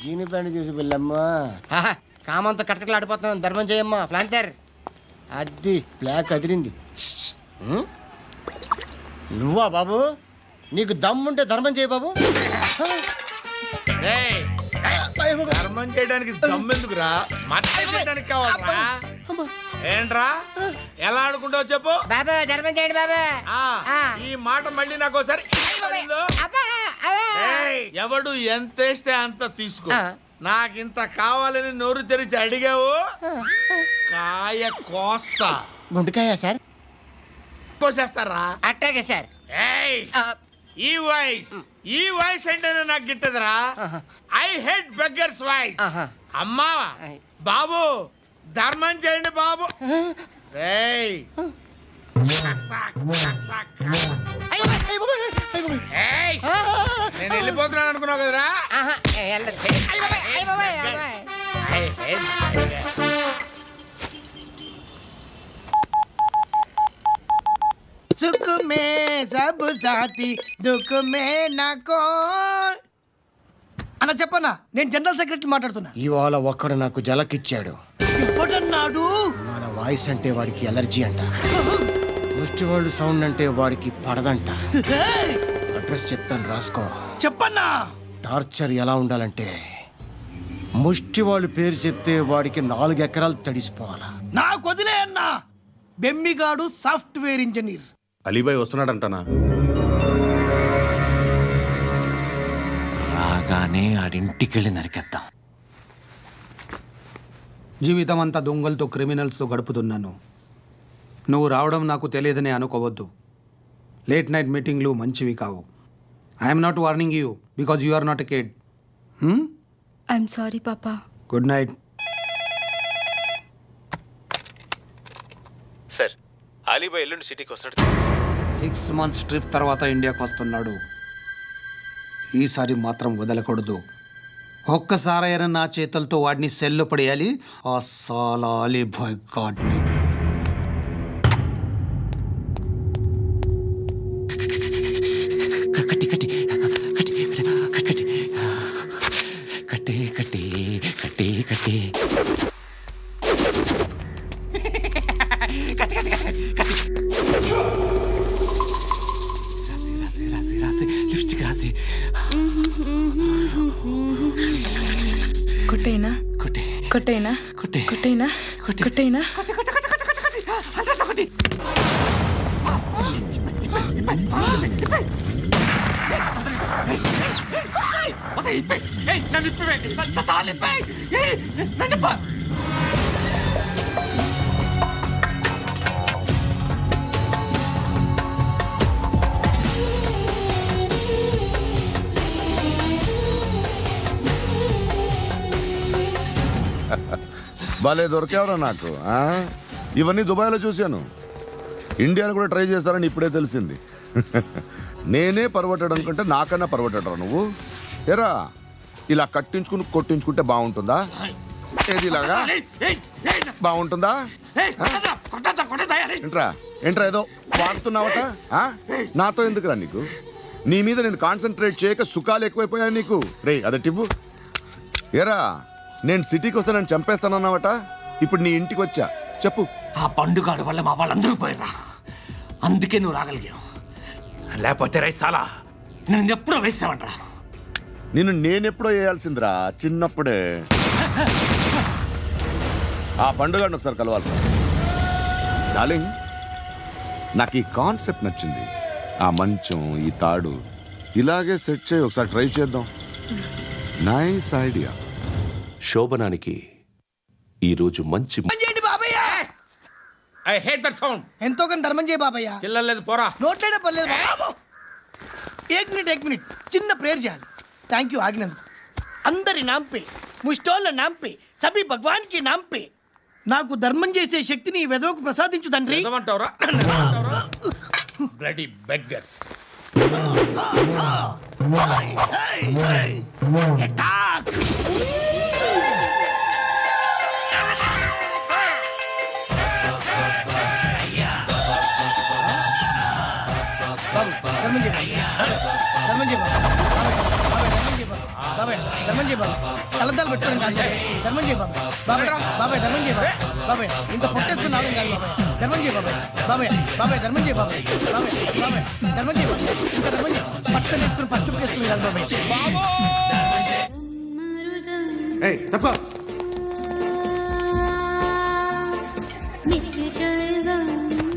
జీని pant చూసి వెళ్ళమ్మా కామంతో కట్టకలు ఆడిపోతున్నాను. ధర్మం చేయమ్మా ఫ్లాంతర్. అది బ్లాక్ అదిరింది. నువ్వా బాబు? నీకు దమ్ముంటే ధర్మం చేయ బాబు. ధర్మం చేయడానికి దమ్మెందుకురా? మతం చేయడానికి కావాలరా? ఏంట్రా ఎలా ఆడుకుంటావు చెప్పు బాబా. ధర్మం చేయండి బాబా. ఈ మాట మళ్ళీ నాకు ఒకసారి ఎవడు ఎంత వేస్తే అంత తీసుకో. నాకింత కావాలని నోరు తెరిచి అడిగావు, కాయ కోస్తా. గుండెకాయ సార్? కోసేస్తారా? అట్టాగే సార్. ఈ వాయిస్ అంటేనే నాకు గిట్టదురా. I hate beggars voice. అమ్మా బాబు ధర్మం చేయండి బాబు. నేను వెళ్ళిపోతున్నాను అనుకున్నావు కదరా. सुख में सब साथी दुख में नाको. అన్న చెప్పన్నా, నేను జనరల్ సెక్రటరీ మాట్లాడుతున్నా. ఇవాళ ఒక్కడు నాకు జలకిచ్చాడు. ఎవడన్నాడు? మన వాయిస్ అంటే వాడికి ఎలర్జీ అంట. ముష్టి వాళ్ళు సౌండ్ అంటే వాడికి పడదంట. అడ్రస్ చెప్తాను రాసుకో. చెప్పన్నా. టార్చర్ ఎలా ఉండాలంటే ముష్టి వాళ్ళు పేరు చెప్తే వాడికి 4 ఎకరాలు తడిసిపోవాలా. నాకు వదిలే అన్నా. బెమ్మిగాడు సాఫ్ట్వేర్ ఇంజనీర్. అలీబాయ్ వస్తున్నాడంటనా? రాగానే ఆడింటికెళ్ళి నరికేద్దాం. జీవితం అంతా దొంగలతో క్రిమినల్స్తో గడుపుతున్నాను. నువ్వు రావడం నాకు తెలియదని అనుకోవద్దు. లేట్ నైట్ మీటింగ్లు మంచివి కావు. I'm not warning you because you are not a kid. I'm sorry పాపా. Good night. సార్, అలీబాయ్ ఎల్లుండి సిటీకి వస్తాడు. 6 months ట్రిప్ తర్వాత ఇండియాకి వస్తున్నాడు. ఈసారి మాత్రం వదలకూడదు. ఒక్కసారైనా నా చేతులతో వాడిని సెల్లు పడేయాలి. ఆ సాలా అలీబాయ్ గాడ్ని. కట్టి కట్టి కట్టి కట్టి కట్టి కట్టి కట్టి కట్టి రాసి లిప్స్టిక్ రాసి కొట్టేనా కొట్టే కొట్టేనా కొట్టే కొట్టేనా కొట్టేనా. భలే దొరికేవరా నాకు. ఇవన్నీ దుబాయ్లో చూశాను. ఇండియాలో కూడా ట్రై చేస్తారని ఇప్పుడే తెలిసింది. నేనే పర్వటాడు అనుకుంటే నాకన్నా పర్వటాడరా నువ్వు. ఎరా ఇలా కట్టించుకుని కొట్టించుకుంటే బాగుంటుందా? ఏది ఇలాగా బాగుంటుందా? ఏంట్రా ఏంట్రా ఏదో వాడుతున్నావట. నాతో ఎందుకురా నీకు? నీ మీద నేను కాన్సన్ట్రేట్ చేయక సుఖాలు ఎక్కువైపోయా నీకు. రే అదటివ్వు. ఎరా నేను సిటీకి వస్తే నన్ను చంపేస్తానన్నావట. ఇప్పుడు నీ ఇంటికి వచ్చా. చెప్పు. ఆ పండుగాడు వల్ల మా వాళ్ళందరూ పోయిరా. అందుకే నువ్వు రాగలిగావు. లేకపోతే రైసాలా నేను ఎప్పుడో వేసామంటరా. నేనెప్పుడో వేయాల్సిందిరా చిన్నప్పుడే. ఆ పండుగను ఒకసారి కలవాలి. డార్లింగ్, నాకు ఈ కాన్సెప్ట్ నచ్చింది. ఆ మంచం, ఈ తాడు ఇలాగే సెట్ చేయి. ఒకసారి ట్రై చేద్దాం. Nice idea. శోభనానికి ఈరోజు మంచి ఐ హేట్ దట్ సౌండ్. ఎంతో కానీ ధర్మం చేయ బాబయ్య. చిల్లలేదు పోరా. నోట్లేనే పర్లేదు బాబు. ఏక్ మినిట్ చిన్న ప్రేయర్ చేయాలి. థ్యాంక్ యూ ఆగినందుకు. అందరి నాంపే, ముష్టోళ్ళ నాంపే, సభీ భగవాన్ కి నాంపే నాకు ధర్మం చేసే శక్తిని ఈ వెదవకు ప్రసాదించు తండ్రి. ఏమంటావురా? Bloody beggars. ధర్మం చేయ. ధర్మం చేయ. బాబాయ్ ధర్మం చేయి బాబాయ్. కలద్దాలు పెట్టుకోవడం కాదు బాబాయ్. ధర్మం చేయి బాబాయ్. బాబాయ్ బాబాయ్ ధర్మం చేయి బాబాయ్. బాబాయ్ ఇంత పొట్టేసుకుని రావడం కాదు బాబాయ్. ధర్మం చేయి బాబాయ్. బాబాయ్ బాబాయ్ ధర్మం చేయి బాబాయ్. బాబాయ్ బాబాయ్ ధర్మం చేయి బాబాయ్. ఇంకా ధర్మం చేయి. పట్టుకొని వేసుకుని పచ్చుకు వేసుకుని కాదు బాబాయ్. తప్ప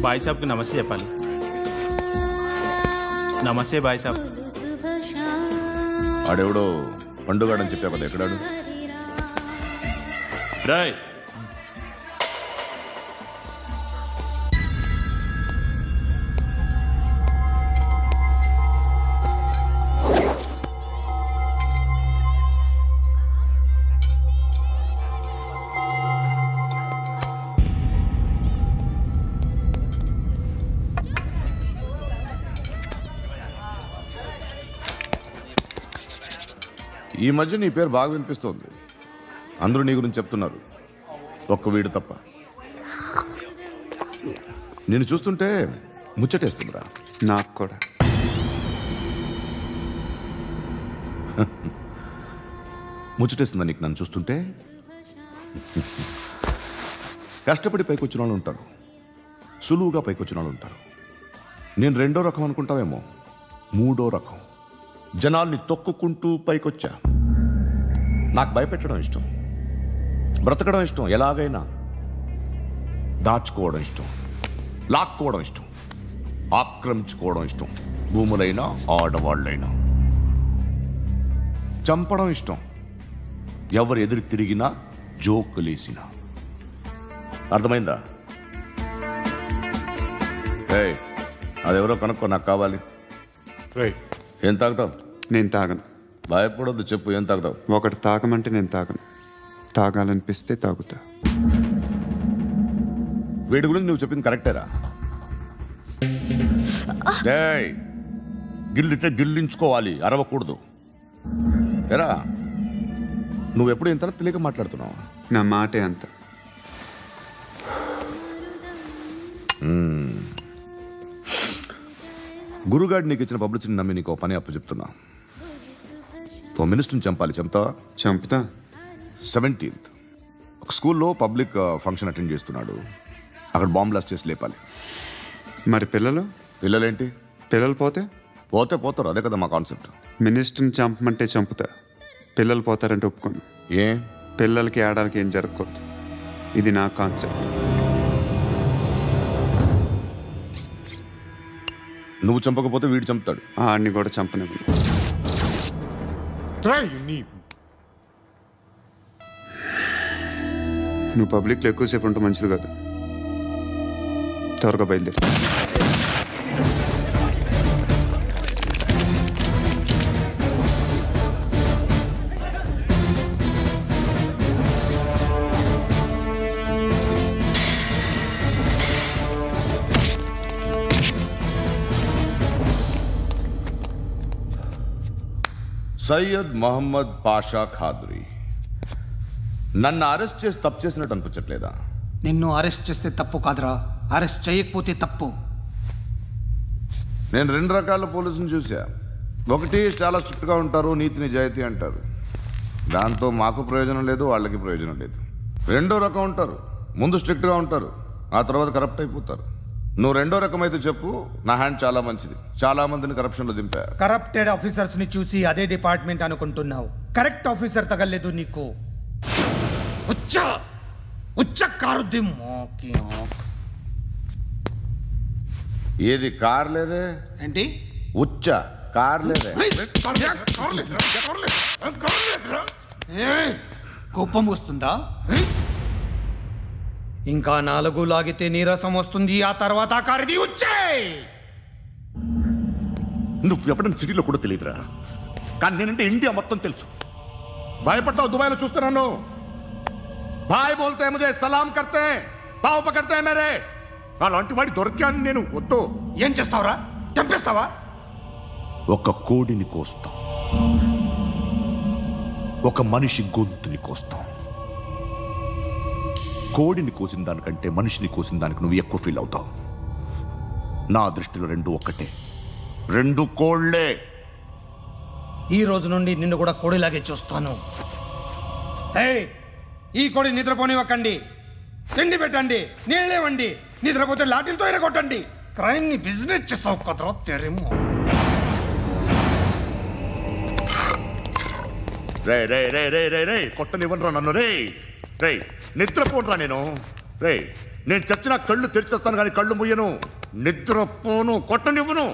भाई साहब को नमस्ते చెప్పాలి. నమస్తే భాయ్ సాబ్. ఆడెవడో పండుగాడని చెప్పావు కదా, ఎక్కడాడు? రాయ్ ఈ మధ్య నీ పేరు బాగా వినిపిస్తోంది. అందరూ నీ గురించి చెప్తున్నారు, ఒక్క వీడు తప్ప. నేను చూస్తుంటే ముచ్చటేస్తుందిరా. నాకు కూడా. ముచ్చటేస్తుందా నీకు నన్ను చూస్తుంటే? కష్టపడి పైకి వచ్చిన వాళ్ళు ఉంటారు, సులువుగా పైకి వచ్చిన వాళ్ళు ఉంటారు. నేను రెండో రకం అనుకుంటావేమో, మూడో రకం. జనాల్ని తొక్కుకుంటూ పైకొచ్చా. నాకు భయపెట్టడం ఇష్టం, బ్రతకడం ఇష్టం, ఎలాగైనా దాచుకోవడం ఇష్టం, లాక్కోవడం ఇష్టం, ఆక్రమించుకోవడం ఇష్టం. భూములైనా ఆడవాళ్ళైనా చంపడం ఇష్టం. ఎవరు ఎదురు తిరిగినా జోకులేసినా. అర్థమైందా? ఏయ్, అదెవరో కనుక్కో, నాకు కావాలి. ఏం తాగుతావు? నేను తాగను. భయపడొద్దు, చెప్పు ఏం తాగుతావు? ఒకటి తాగమంటే నేను తాగను. తాగాలనిపిస్తే తాగుతా. వీడి గురించి నువ్వు చెప్పింది కరెక్టేరా? ఏయ్, గిల్లితే గిల్లించుకోవాలి, అరవకూడదు. ఎరా, నువ్వెప్పుడు ఇంత తెలియక మాట్లాడుతున్నావు? నా మాటే అంత. గురుగాడు నీకు ఇచ్చిన పబ్లిసిటీని నమ్మి నీకు పని అప్పు చెప్తున్నా. ఓ మినిస్టర్ని చంపాలి, చంపుతావా? చంపుతా. 17th ఒక స్కూల్లో పబ్లిక్ ఫంక్షన్ అటెండ్ చేస్తున్నాడు. అక్కడ బాంబ్ బ్లాస్ట్ చేసి లేపాలి. మరి పిల్లలు? పిల్లలేంటి? పిల్లలు పోతే? పోతే పోతారు, అదే కదా మా కాన్సెప్ట్. మినిస్టర్ని చంపమంటే చంపుతా, పిల్లలు పోతారంటే ఒప్పుకోను. ఏ? పిల్లలకి ఆడాలకి ఏం జరగకూడదు. ఇది నా కాన్సెప్ట్. నువ్వు చంపకపోతే వీడు చంపుతాడు. ఆడిని కూడా చంపనివ్వను. నువ్వు పబ్లిక్లో ఎక్కువసేపు ఉంటే మంచిది కాదు. త్వరగా బయలుదేరి. సయ్యద్ మహమ్మద్ పాషా ఖాద్రీ. నన్ను అరెస్ట్ చేసి తప్పు చేసినట్టు అనిపించట్లేదా? నిన్ను అరెస్ట్ చేస్తే తప్పు కాదురా, అరెస్ట్ చేయకపోతే తప్పు. నేను 2 రకాల పోలీసుని చూసా. ఒకటి చాలా స్ట్రిక్ట్గా ఉంటారు, నీతి నిజాయితీ అంటారు. దాంతో మాకు ప్రయోజనం లేదు, వాళ్ళకి ప్రయోజనం లేదు. రెండో రకం ఉంటారు, ముందు స్ట్రిక్ట్గా ఉంటారు, ఆ తర్వాత కరప్ట్ అయిపోతారు. నువ్వు రెండో రకం అయితే చెప్పు, నా హ్యాండ్ చాలా మంచిది. చాలా మందిని కరప్షన్లో దింపా. కరప్టెడ్ ఆఫీసర్స్ ని చూసి అదే డిపార్ట్మెంట్ అనుకుంటున్నావు. కరెక్ట్ ఆఫీసర్ తగలేదు నీకు. ఏది కార్ లేదే? ఏంటి? ఉచ్చ కార్ లేదే? కోపం వస్తుందా? ఇంకా 4 లాగితే నీరసం వస్తుంది, ఆ తర్వాత కారిది వచ్చే. నువ్వు ఎవడని సిటీలో కూడా తెలియదురా, కానీ నేనంటే ఇండియా మొత్తం తెలుసు. భయపడతావు? దుబాయ్లో చూస్తున్నాను. భాయ్ బోల్తే ముజే సలాం కర్తే, పావు పకర్తే మేరే. అలాంటి వాడి దొరికాను నేను. వద్దు. ఏం చేస్తావురా? చంపేస్తావా? ఒక కోడిని కోస్తాం, ఒక మనిషి గొంతుని కోస్తాం. కోడిని కోసిన దానికంటే మనిషిని కోసిన దానికి నువ్వు ఎక్కువ ఫీల్ అవుతావు. నా దృష్టిలో 2 ఒక్కటే, 2 కోళ్లే. ఈ రోజు నుండి నిన్ను కూడా కోడిలాగే చూస్తాను. ఏయ్, ఈ కోడి నిద్రపోనివ్వకండి. తిండి పెట్టండి, నీళ్ళేవండి. నిద్రపోతే లాఠీలతో ఎరగొట్టండి. క్రైమ్ ని బిజినెస్ చేసావు కదరా తెరేమో. రే రే రే రే రే రే కొట్టనివ్వనరా నన్ను. రే రే నిద్రపోనరా నేను. రే నేను చచ్చిన కళ్ళు తెరిచేస్తాను కానీ కళ్ళు ముయ్యను. నిద్రపోను, కొట్టనివ్వను.